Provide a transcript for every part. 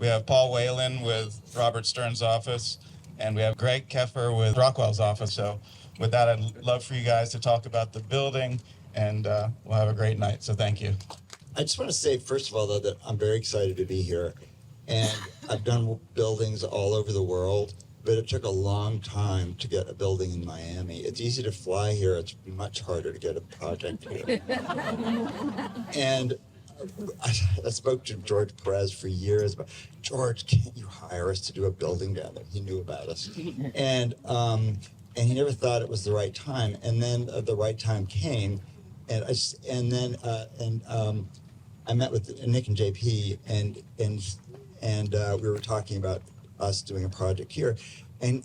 We have Paul Whalen with Robert Stern's office, and we have Greg Keffer with Rockwell's office. So with that, I'd love for you guys to talk about the building, and we'll have a great night. So thank you. I just want to say, first of all, though, that I'm very excited to be here. And I've done buildings all over the world, but it took a long time to get a building in Miami. It's easy to fly here. It's much harder to get a project here. And I spoke to George Perez for years about, George, can't you hire us to do a building down there? He knew about us. And he never thought it was the right time. And then the right time came. And I met with Nick and JP, and we were talking about us doing a project here, and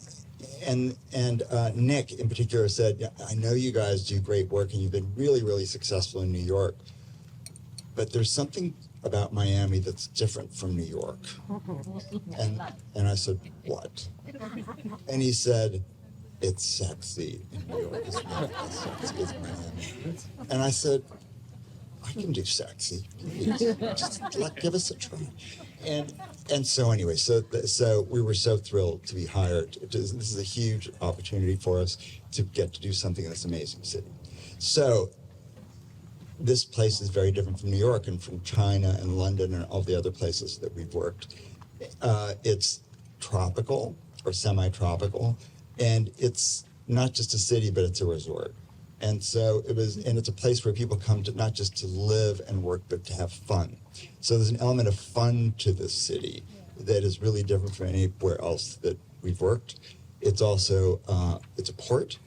Nick in particular said, yeah, I know you guys do great work and you've been really, really successful in New York, but there's something about Miami that's different from New York. And I said, what? And he said, it's sexy in New York. It's not as sexy as Miami. And I said, I can do sexy. Just give us a try. And so anyway, so we were so thrilled to be hired. This is a huge opportunity for us to get to do something in this amazing city. So this place is very different from New York and from China and London and all the other places that we've worked. It's tropical or semi-tropical, and it's not just a city, but it's a resort. And so it's a place where people come to not just to live and work, but to have fun. So there's an element of fun to this city that is really different from anywhere else that we've worked. It's also, it's a port.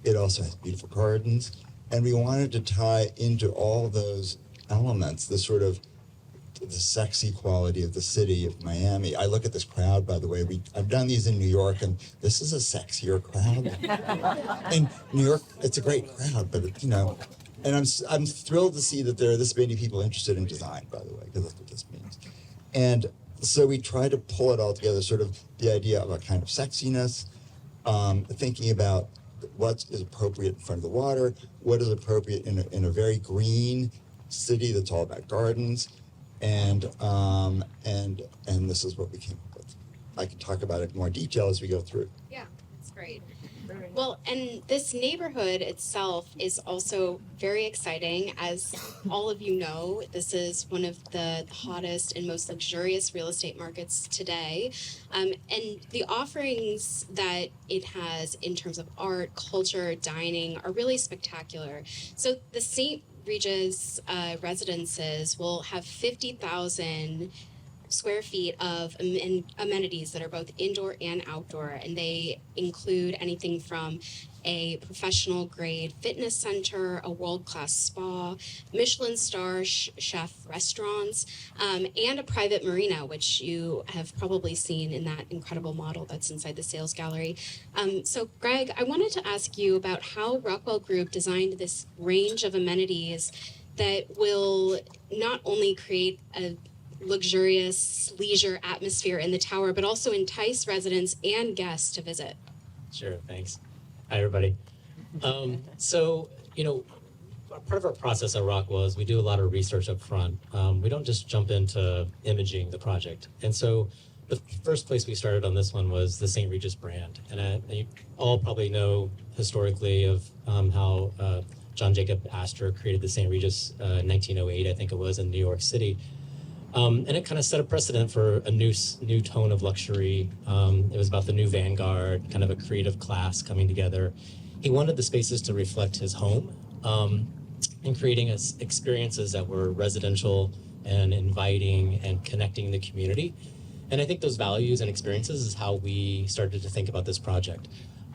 It also has beautiful gardens. And we wanted to tie into all those elements, the sort of the sexy quality of the city of Miami. I look at this crowd, by the way. I've done these in New York, and this is a sexier crowd. In New York, it's a great crowd, but and I'm thrilled to see that there are this many people interested in design, by the way, because that's what this means. And so we try to pull it all together, sort of the idea of a kind of sexiness, thinking about what is appropriate in front of the water, what is appropriate in a very green city that's all about gardens. And this is what we came up with. I can talk about it in more detail as we go through. Yeah, that's great. Well, and this neighborhood itself is also very exciting. As all of you know, this is one of the hottest and most luxurious real estate markets today. And the offerings that it has in terms of art, culture, dining are really spectacular. So the St. Regis Residences will have 50,000 square feet of amenities that are both indoor and outdoor, and they include anything from a professional grade fitness center, a world-class spa, Michelin star chef restaurants, and a private marina, which you have probably seen in that incredible model that's inside the sales gallery. So Greg, I wanted to ask you about how Rockwell Group designed this range of amenities that will not only create a luxurious leisure atmosphere in the tower, but also entice residents and guests to visit. Sure, thanks. Hi, everybody. So, part of our process at Rockwell is we do a lot of research up front. We don't just jump into imaging the project. And so the first place we started on this one was the St. Regis brand. And you all probably know historically of how John Jacob Astor created the St. Regis in 1908, I think it was, in New York City. And it kind of set a precedent for a new tone of luxury. It was about the new vanguard, kind of a creative class coming together. He wanted the spaces to reflect his home and creating experiences that were residential and inviting and connecting the community. And I think those values and experiences is how we started to think about this project.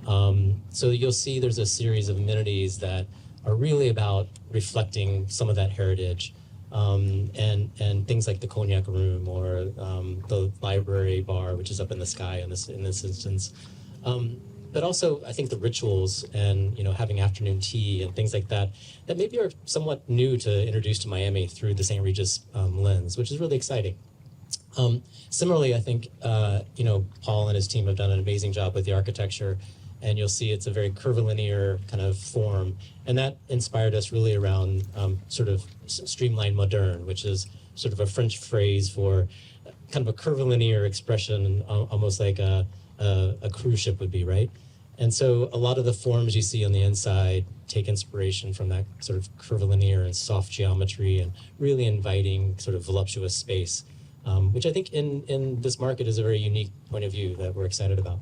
So you'll see there's a series of amenities that are really about reflecting some of that heritage. And things like the cognac room or the library bar, which is up in the sky in this instance. But also, I think the rituals and having afternoon tea and things like that maybe are somewhat new to introduce to Miami through the St. Regis lens, which is really exciting. Similarly, I think Paul and his team have done an amazing job with the architecture. And you'll see it's a very curvilinear kind of form. And that inspired us really around sort of streamlined moderne, which is sort of a French phrase for kind of a curvilinear expression, almost like a cruise ship would be, right? And so a lot of the forms you see on the inside take inspiration from that sort of curvilinear and soft geometry and really inviting sort of voluptuous space, which I think in this market is a very unique point of view that we're excited about.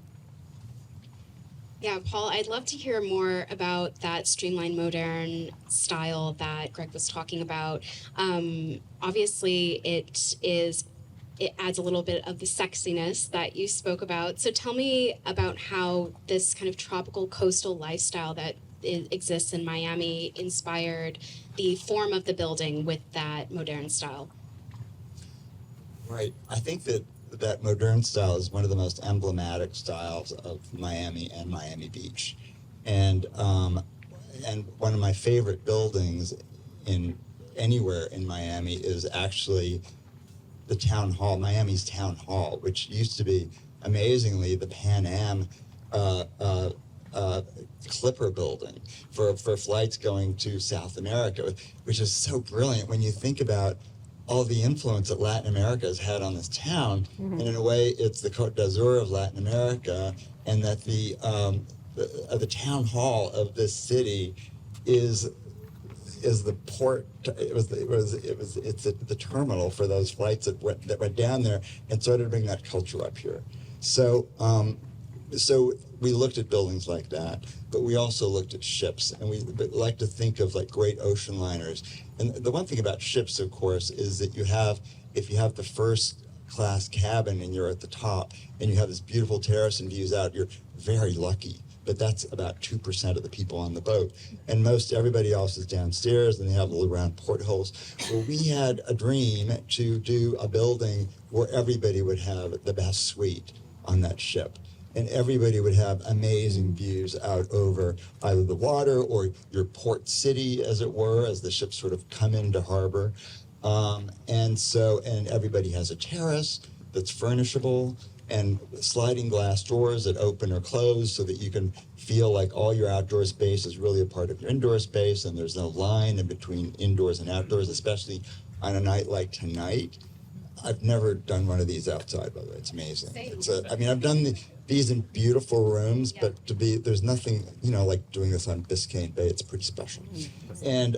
Yeah, Paul, I'd love to hear more about that streamlined modern style that Greg was talking about. Obviously, it adds a little bit of the sexiness that you spoke about. So tell me about how this kind of tropical coastal lifestyle that exists in Miami inspired the form of the building with that modern style. Right. I think that modern style is one of the most emblematic styles of Miami and Miami Beach. And one of my favorite buildings in anywhere in Miami is actually the town hall, Miami's town hall, which used to be amazingly the Pan Am Clipper building for flights going to South America, which is so brilliant when you think about all the influence that Latin America has had on this town. And in a way, it's the Côte d'Azur of Latin America, and that the town hall of this city is the port. It's the terminal for those flights that went down there and started to bring that culture up here. So we looked at buildings like that, but we also looked at ships, and we like to think of like great ocean liners. And the one thing about ships, of course, is that if you have the first class cabin and you're at the top and you have this beautiful terrace and views out, you're very lucky. But that's about 2% of the people on the boat. And everybody else is downstairs, and they have little round portholes. Well, we had a dream to do a building where everybody would have the best suite on that ship. And everybody would have amazing views out over either the water or your port city, as it were, as the ships sort of come into harbor. And everybody has a terrace that's furnishable, and sliding glass doors that open or close so that you can feel like all your outdoor space is really a part of your indoor space, and there's no line in between indoors and outdoors, especially on a night like tonight. I've never done one of these outside, by the way. It's amazing. I've done these in beautiful rooms, but there's nothing, like doing this on Biscayne Bay. It's pretty special. And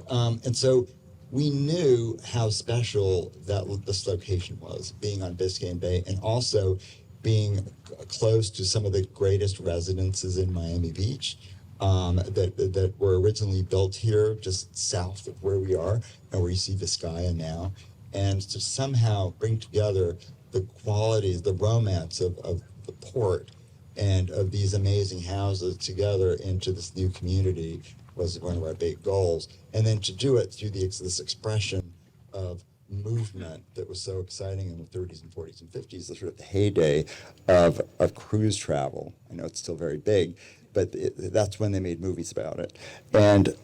so we knew how special this location was, being on Biscayne Bay, and also being close to some of the greatest residences in Miami Beach that were originally built here just south of where we are and where you see Vizcaya now, and to somehow bring together the qualities, the romance of the port and of these amazing houses together into this new community was one of our big goals. And then to do it through this expression of movement that was so exciting in the 30s and 40s and 50s, the sort of the heyday of cruise travel. I know it's still very big, but that's when they made movies about it. And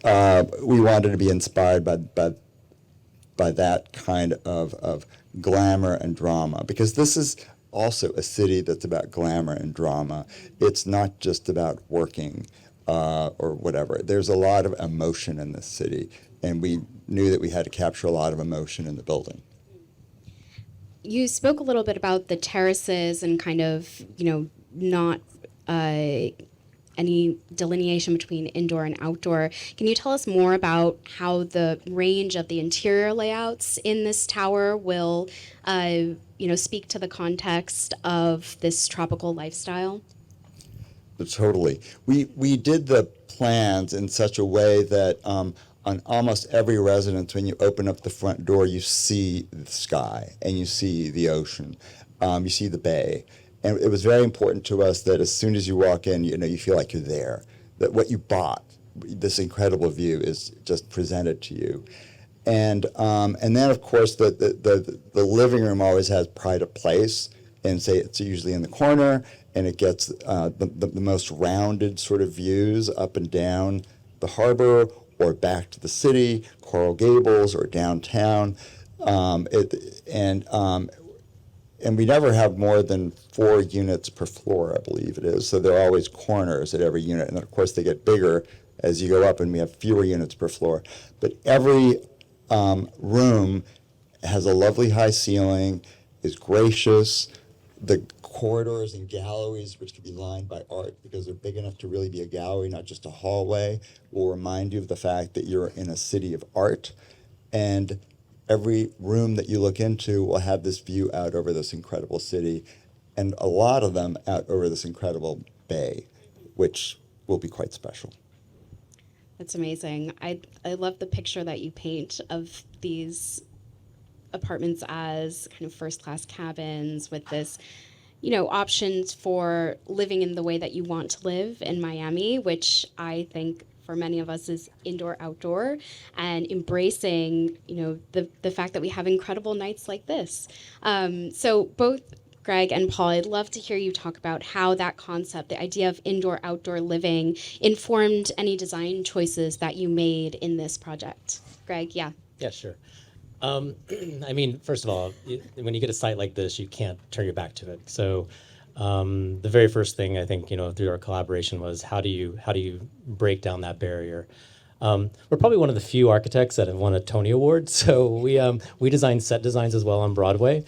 we wanted to be inspired by that kind of glamour and drama, because this is also a city that's about glamour and drama. It's not just about working or whatever. There's a lot of emotion in this city, and we knew that we had to capture a lot of emotion in the building. You spoke a little bit about the terraces and kind of, not any delineation between indoor and outdoor. Can you tell us more about how the range of the interior layouts in this tower will, speak to the context of this tropical lifestyle? Totally. We did the plans in such a way that on almost every residence, when you open up the front door, you see the sky and you see the ocean, you see the bay. And it was very important to us that as soon as you walk in, you feel like you're there, that what you bought, this incredible view, is just presented to you. And then, of course, the living room always has pride of place, and say it's usually in the corner, and it gets the most rounded sort of views up and down the harbor or back to the city, Coral Gables or downtown. And we never have more than 4 units per floor, I believe it is. So there are always corners at every unit. And then, of course, they get bigger as you go up, and we have fewer units per floor. But every room has a lovely high ceiling, is gracious. The corridors and galleries, which can be lined by art because they're big enough to really be a gallery, not just a hallway, will remind you of the fact that you're in a city of art. And every room that you look into will have this view out over this incredible city, and a lot of them out over this incredible bay, which will be quite special. That's amazing. I love the picture that you paint of these apartments as kind of first class cabins with this, options for living in the way that you want to live in Miami, which I think for many of us is indoor outdoor, and embracing, the fact that we have incredible nights like this. So both Greg and Paul, I'd love to hear you talk about how that concept, the idea of indoor outdoor living, informed any design choices that you made in this project. Greg, yeah. Yeah, sure. I mean, first of all, when you get a site like this, you can't turn your back to it. So the very first thing I think, through our collaboration was how do you break down that barrier? We're probably one of the few architects that have won a Tony Award. So we design set designs as well on Broadway.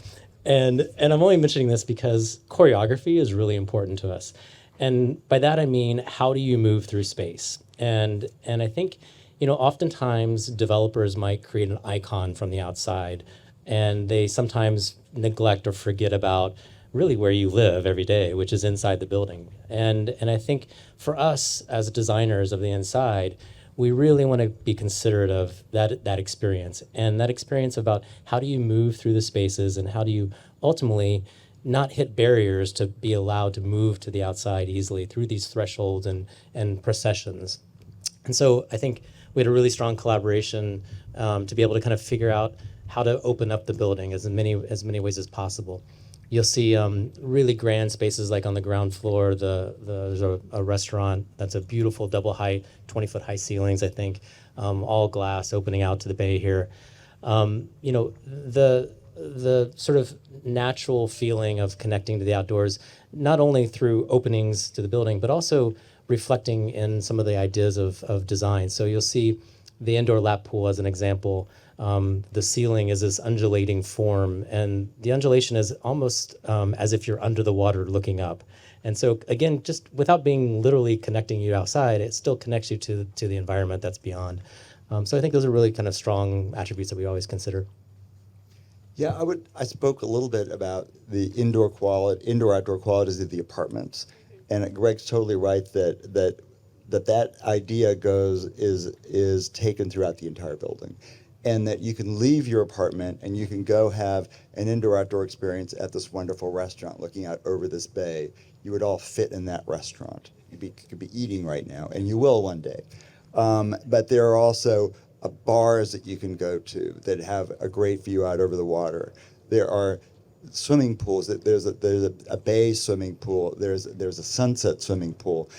And I'm only mentioning this because choreography is really important to us. And by that I mean, how do you move through space? And I think, oftentimes developers might create an icon from the outside, and they sometimes neglect or forget about really where you live every day, which is inside the building. And I think for us as designers of the inside, we really want to be considerate of that experience, and that experience about how do you move through the spaces and how do you ultimately not hit barriers to be allowed to move to the outside easily through these thresholds and processions. And so I think we had a really strong collaboration to be able to kind of figure out how to open up the building as many ways as possible. You'll see really grand spaces like on the ground floor. There's a restaurant that's a beautiful double height, 20-foot high ceilings, I think, all glass opening out to the bay here. The sort of natural feeling of connecting to the outdoors, not only through openings to the building, but also reflecting in some of the ideas of design. So you'll see the indoor lap pool as an example. The ceiling is this undulating form, and the undulation is almost as if you're under the water looking up. And so again, just without being literally connecting you outside, it still connects you to the environment that's beyond. So I think those are really kind of strong attributes that we always consider. Yeah, I spoke a little bit about the indoor-outdoor qualities of the apartments, and Greg's totally right that idea is taken throughout the entire building, and that you can leave your apartment and you can go have an indoor-outdoor experience at this wonderful restaurant looking out over this bay. You would all fit in that restaurant. You could be eating right now, and you will one day. But there are also bars that you can go to that have a great view out over the water. There are swimming pools. There's a bay swimming pool. There's a sunset swimming pool.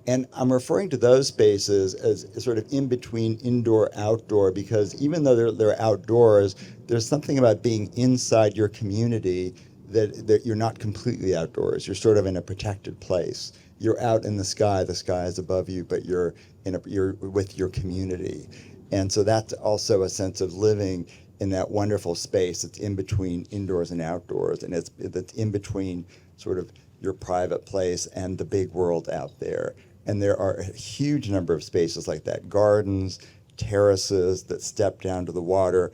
And I'm referring to those spaces as sort of in between indoor outdoor, because even though they're outdoors, there's something about being inside your community that you're not completely outdoors. You're sort of in a protected place. You're out in the sky is above you, but you're with your community. And so that's also a sense of living in that wonderful space that's in between indoors and outdoors, and that's in between sort of your private place and the big world out there. And there are a huge number of spaces like that, gardens, terraces that step down to the water.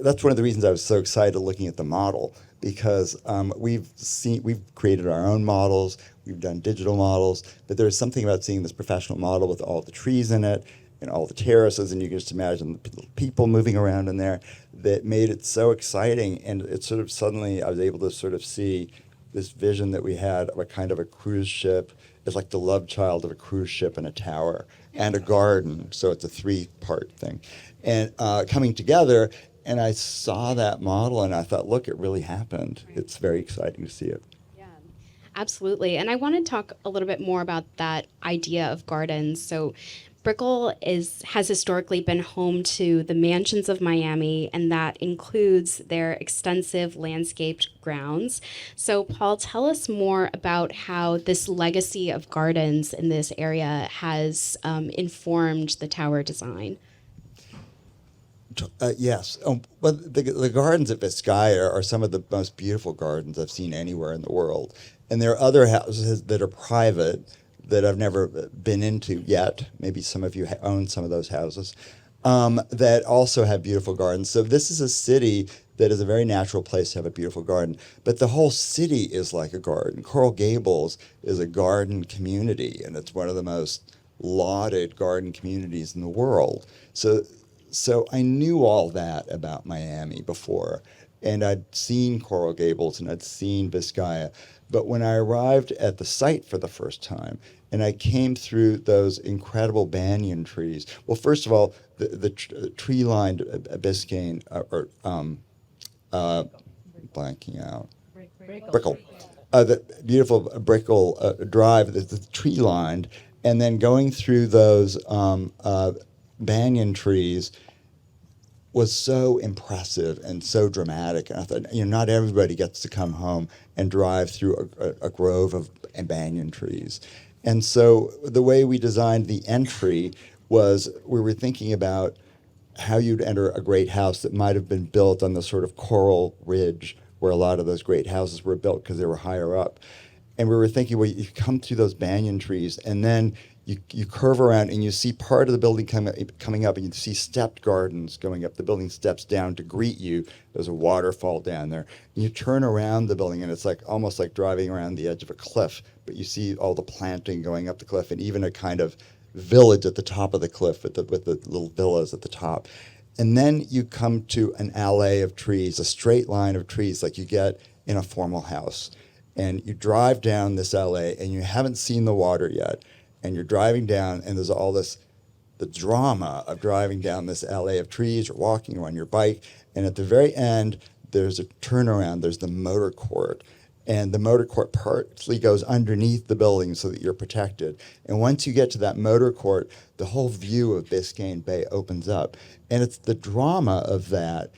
That's one of the reasons I was so excited looking at the model, because we've created our own models, we've done digital models, but there's something about seeing this professional model with all the trees in it and all the terraces, and you can just imagine the people moving around in there, that made it so exciting. And it sort of suddenly, I was able to sort of see this vision that we had of a kind of a cruise ship. It's like the love child of a cruise ship and a tower and a garden. So it's a 3-part thing. And coming together, and I saw that model and I thought, look, it really happened. It's very exciting to see it. Yeah, absolutely. And I want to talk a little bit more about that idea of gardens. So Brickell has historically been home to the mansions of Miami, and that includes their extensive landscaped grounds. So, Paul, tell us more about how this legacy of gardens in this area has informed the tower design. Yes. Well, the gardens at Vizcaya are some of the most beautiful gardens I've seen anywhere in the world. And there are other houses that are private that I've never been into yet. Maybe some of you own some of those houses that also have beautiful gardens. So this is a city that is a very natural place to have a beautiful garden. But the whole city is like a garden. Coral Gables is a garden community, and it's one of the most lauded garden communities in the world. So I knew all that about Miami before, and I'd seen Coral Gables and I'd seen Vizcaya. But when I arrived at the site for the first time, and I came through those incredible banyan trees. Well, first of all, the tree-lined Biscayne, blanking out, Brickle. The beautiful Brickle Drive, the tree-lined, and then going through those banyan trees was so impressive and so dramatic. And I thought, not everybody gets to come home and drive through a grove of banyan trees. And so the way we designed the entry was we were thinking about how you'd enter a great house that might have been built on the sort of coral ridge where a lot of those great houses were built because they were higher up. And we were thinking, well, you come through those banyan trees and then you curve around and you see part of the building coming up, and you see stepped gardens going up. The building steps down to greet you. There's a waterfall down there. And you turn around the building, and it's like almost like driving around the edge of a cliff, but you see all the planting going up the cliff, and even a kind of village at the top of the cliff with the little villas at the top. And then you come to an alley of trees, a straight line of trees like you get in a formal house. And you drive down this alley, and you haven't seen the water yet. And you're driving down, and there's all this, the drama of driving down this alley of trees or walking or on your bike. And at the very end, there's a turnaround. There's the motor court. And the motor court partly goes underneath the building so that you're protected. And once you get to that motor court, the whole view of Biscayne Bay opens up. And it's the drama of that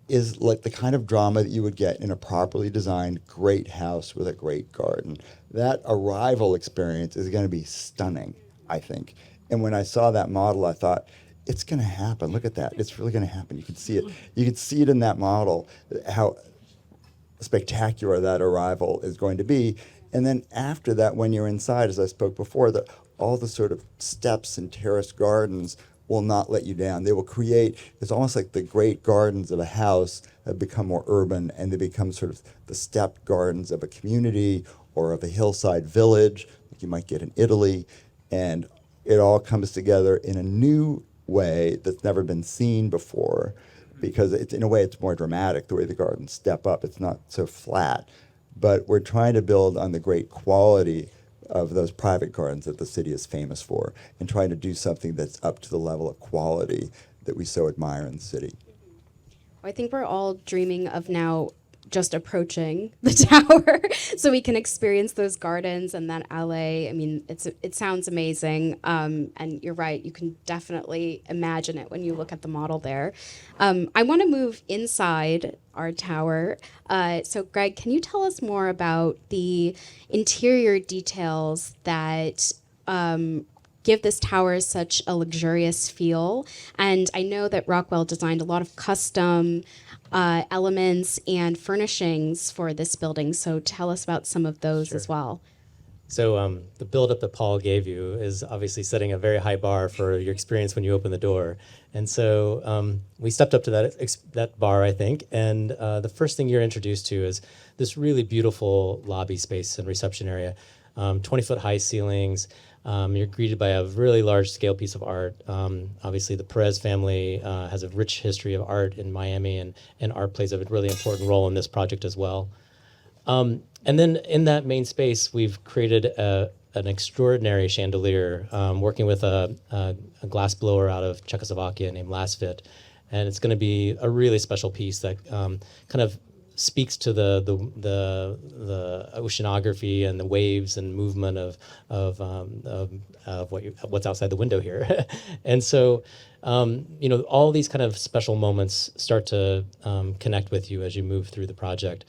is like the kind of drama that you would get in a properly designed great house with a great garden. That arrival experience is going to be stunning, I think. And when I saw that model, I thought, it's going to happen. Look at that. It's really going to happen. You can see it. You can see it in that model, how spectacular that arrival is going to be. And then after that, when you're inside, as I spoke before, all the sort of steps and terraced gardens will not let you down. They will create, it's almost like the great gardens of a house have become more urban, and they become sort of the stepped gardens of a community or of a hillside village, like you might get in Italy. And it all comes together in a new way that's never been seen before, because it's, in a way, it's more dramatic, the way the gardens step up. It's not so flat. But we're trying to build on the great quality of those private gardens that the city is famous for, and trying to do something that's up to the level of quality that we so admire in the city. I think we're all dreaming of now just approaching the tower so we can experience those gardens and that alley. I mean, it sounds amazing. And you're right, you can definitely imagine it when you look at the model there. I want to move inside our tower. So Greg, can you tell us more about the interior details that give this tower such a luxurious feel? And I know that Rockwell designed a lot of custom elements and furnishings for this building. So tell us about some of those Sure. as well. So the build-up that Paul gave you is obviously setting a very high bar for your experience when you open the door. And so we stepped up to that bar, I think. And the first thing you're introduced to is this really beautiful lobby space and reception area, 20-foot high ceilings. You're greeted by a really large-scale piece of art. Obviously, the Perez family has a rich history of art in Miami, and art plays a really important role in this project as well. And then in that main space, we've created an extraordinary chandelier, working with a glass blower out of Czechoslovakia named Lasfit. And it's going to be a really special piece that kind of speaks to the oceanography and the waves and movement of what's outside the window here. And so, all these kind of special moments start to connect with you as you move through the project.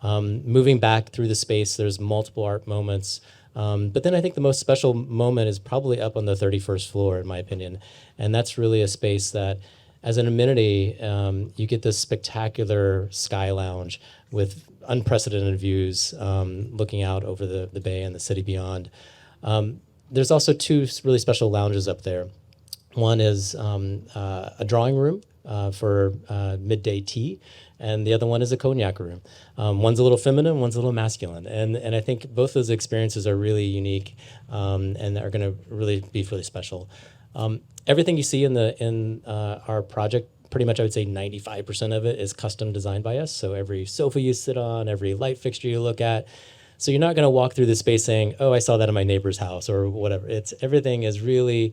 Moving back through the space, there's multiple art moments. But then I think the most special moment is probably up on the 31st floor, in my opinion. And that's really a space that as an amenity, you get this spectacular sky lounge with unprecedented views, looking out over the bay and the city beyond. There's also two really special lounges up there. One is a drawing room for midday tea, and the other one is a cognac room. One's a little feminine, one's a little masculine, and I think both those experiences are really unique, and are going to really be really special. Everything you see in our project, pretty much I would say 95% of it is custom designed by us. So every sofa you sit on, every light fixture you look at. So you're not going to walk through the space saying, "Oh, I saw that in my neighbor's house," or whatever. Everything is really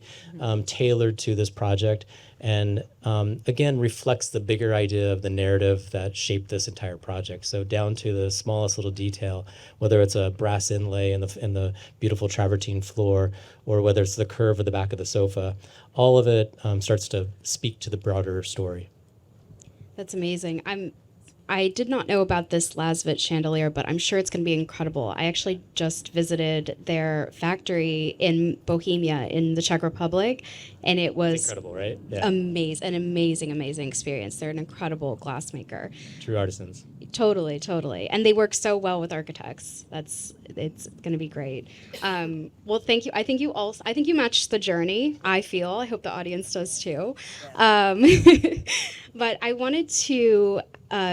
tailored to this project, and again reflects the bigger idea of the narrative that shaped this entire project. So down to the smallest little detail, whether it's a brass inlay in the beautiful travertine floor, or whether it's the curve of the back of the sofa, all of it starts to speak to the broader story. That's amazing. I did not know about this Lasvit chandelier, but I'm sure it's going to be incredible. I actually just visited their factory in Bohemia in the Czech Republic, and it was Incredible, right? Yeah. an amazing experience. They're an incredible glassmaker. True artisans. Totally. And they work so well with architects. It's going to be great. Well, thank you. I think you matched the journey. I hope the audience does too. But I wanted to,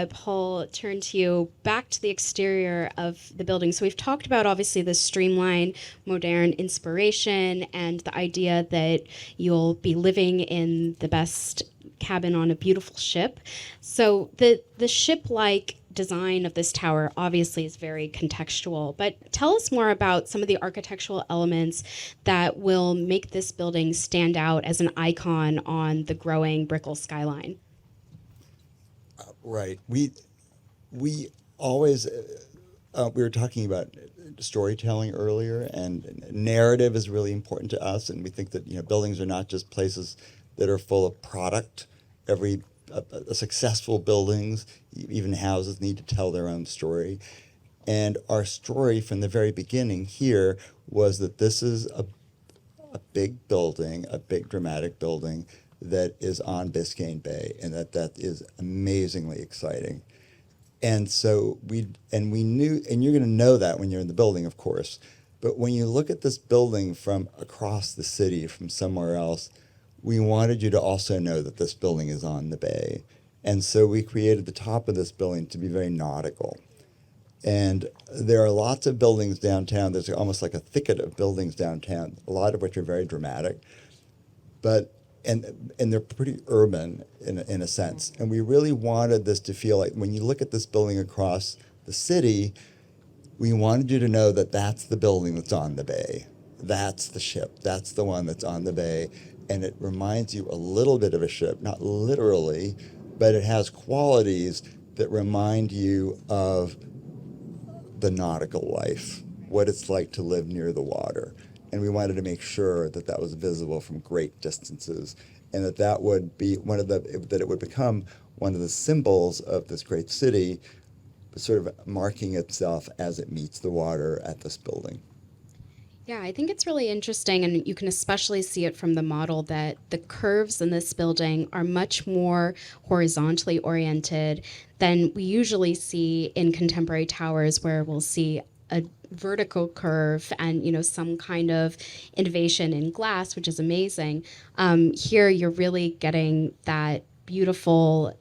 Paul, turn to you back to the exterior of the building. So we've talked about obviously the streamlined, modern inspiration and the idea that you'll be living in the best cabin on a beautiful ship. So the ship-like design of this tower obviously is very contextual, but tell us more about some of the architectural elements that will make this building stand out as an icon on the growing Brickell skyline. Right. We always we were talking about storytelling earlier, and narrative is really important to us. And we think that buildings are not just places that are full of product. Every successful buildings, even houses, need to tell their own story. And our story from the very beginning here was that this is a big building, a big dramatic building that is on Biscayne Bay, and that is amazingly exciting. And so we knew, and you're going to know that when you're in the building, of course, but when you look at this building from across the city, from somewhere else, we wanted you to also know that this building is on the bay. And so we created the top of this building to be very nautical. And there are lots of buildings downtown. There's almost like a thicket of buildings downtown, a lot of which are very dramatic. But and they're pretty urban in a sense. And we really wanted this to feel like, when you look at this building across the city, we wanted you to know that that's the building that's on the bay. That's the ship. That's the one that's on the bay. And it reminds you a little bit of a ship, not literally, but it has qualities that remind you of the nautical life, what it's like to live near the water. And we wanted to make sure that that was visible from great distances, and that would be that it would become one of the symbols of this great city, sort of marking itself as it meets the water at this building. Yeah, I think it's really interesting, and you can especially see it from the model that the curves in this building are much more horizontally oriented than we usually see in contemporary towers, where we'll see a vertical curve and some kind of innovation in glass, which is amazing. Here you're really getting that beautiful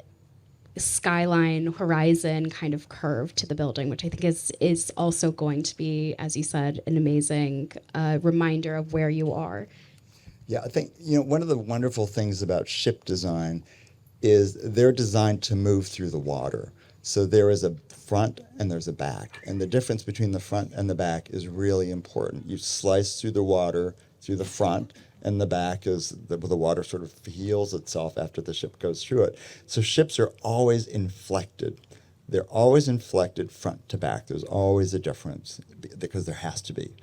skyline horizon kind of curve to the building, which I think is also going to be, as you said, an amazing reminder of where you are. Yeah, I think one of the wonderful things about ship design is they're designed to move through the water. So there is a front and there's a back, and the difference between the front and the back is really important. You slice through the water through the front, and the back is the water sort of heals itself after the ship goes through it. So ships are always inflected. They're always inflected front to back. There's always a difference because there has to be.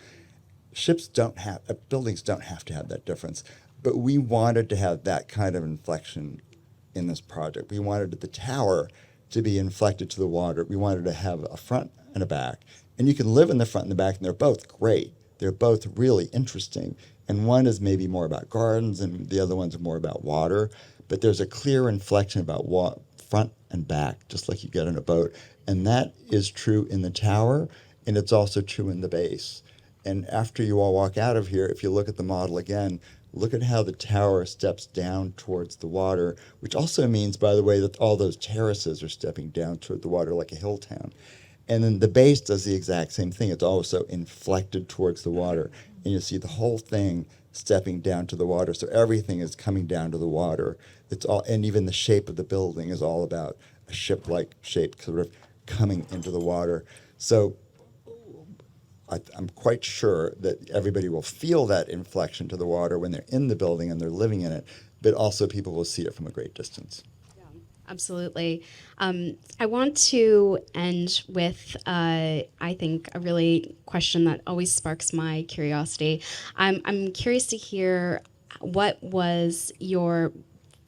Buildings don't have to have that difference, but we wanted to have that kind of inflection in this project. We wanted the tower to be inflected to the water. We wanted to have a front and a back. And you can live in the front and the back, and they're both great. They're both really interesting. And one is maybe more about gardens and the other one's more about water. But there's a clear inflection about front and back, just like you get in a boat. And that is true in the tower, and it's also true in the base. And after you all walk out of here, if you look at the model again, look at how the tower steps down towards the water, which also means, by the way, that all those terraces are stepping down toward the water like a hill town. And then the base does the exact same thing. It's also inflected towards the water. And you see the whole thing stepping down to the water. So everything is coming down to the water. It's all, and even the shape of the building is all about a ship-like shape sort of coming into the water. So I'm quite sure that everybody will feel that inflection to the water when they're in the building and they're living in it, but also people will see it from a great distance. Absolutely. I want to end with, I think, a really question that always sparks my curiosity. I'm curious to hear what was your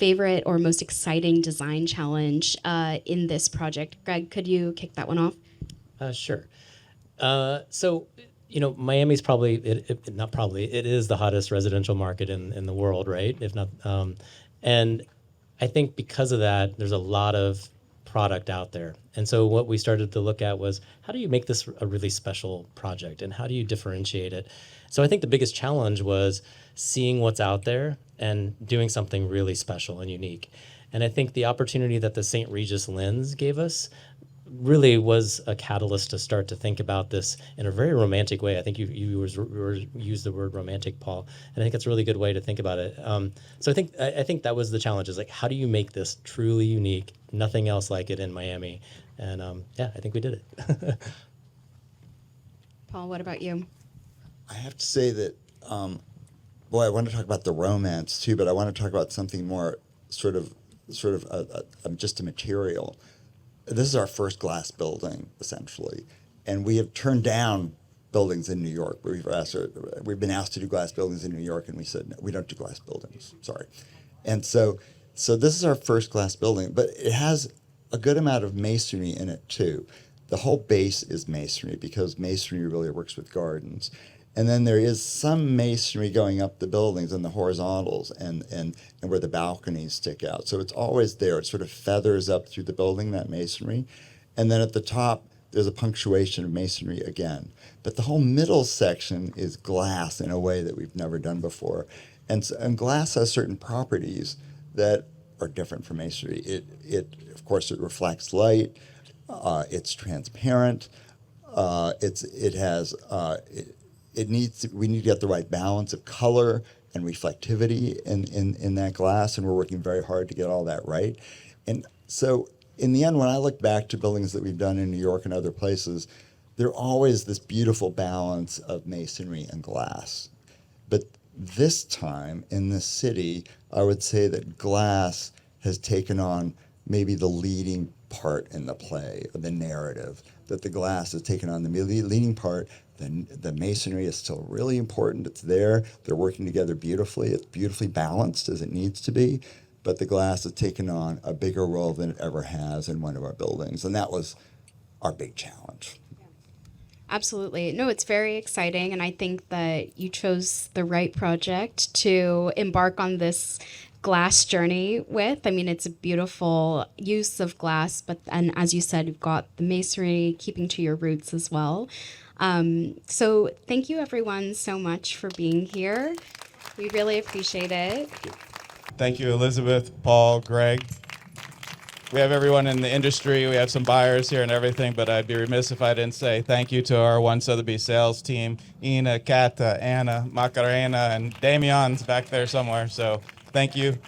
favorite or most exciting design challenge in this project. Greg, could you kick that one off? Sure. So, Miami's probably, it is the hottest residential market in the world, right? If not, and I think because of that, there's a lot of product out there. And so what we started to look at was, how do you make this a really special project and how do you differentiate it? So I think the biggest challenge was seeing what's out there and doing something really special and unique. And I think the opportunity that the St. Regis lens gave us really was a catalyst to start to think about this in a very romantic way. I think you used the word romantic, Paul, and I think it's a really good way to think about it. So I think that was the challenge, is like, how do you make this truly unique, nothing else like it in Miami? And I think we did it. Paul, what about you? I have to say that, I want to talk about the romance too, but I want to talk about something more sort of just a material. This is our first glass building, essentially, and we have turned down buildings in New York. We've been asked to do glass buildings in New York, and we said, no, we don't do glass buildings, sorry. And so this is our first glass building, but it has a good amount of masonry in it too. The whole base is masonry because masonry really works with gardens. And then there is some masonry going up the buildings and the horizontals and where the balconies stick out. So it's always there. It sort of feathers up through the building, that masonry. And then at the top, there's a punctuation of masonry again. But the whole middle section is glass in a way that we've never done before. And glass has certain properties that are different from masonry. Of course, it reflects light. It's transparent. We need to get the right balance of color and reflectivity in that glass, and we're working very hard to get all that right. And so in the end, when I look back to buildings that we've done in New York and other places, they're always this beautiful balance of masonry and glass. But this time in the city, I would say that glass has taken on maybe the leading part in the play, the narrative, that the glass has taken on the leading part. The masonry is still really important. It's there. They're working together beautifully. It's beautifully balanced as it needs to be. But the glass has taken on a bigger role than it ever has in one of our buildings. And that was our big challenge. Absolutely. No, it's very exciting. And I think that you chose the right project to embark on this glass journey with. I mean, it's a beautiful use of glass, and as you said, you've got the masonry keeping to your roots as well. So thank you everyone so much for being here. We really appreciate it. Thank you, Elizabeth, Paul, Greg. We have everyone in the industry. We have some buyers here and everything, but I'd be remiss if I didn't say thank you to our One Sotheby's sales team, Ina, Kata, Anna, Macarena, and Damian's back there somewhere. So thank you.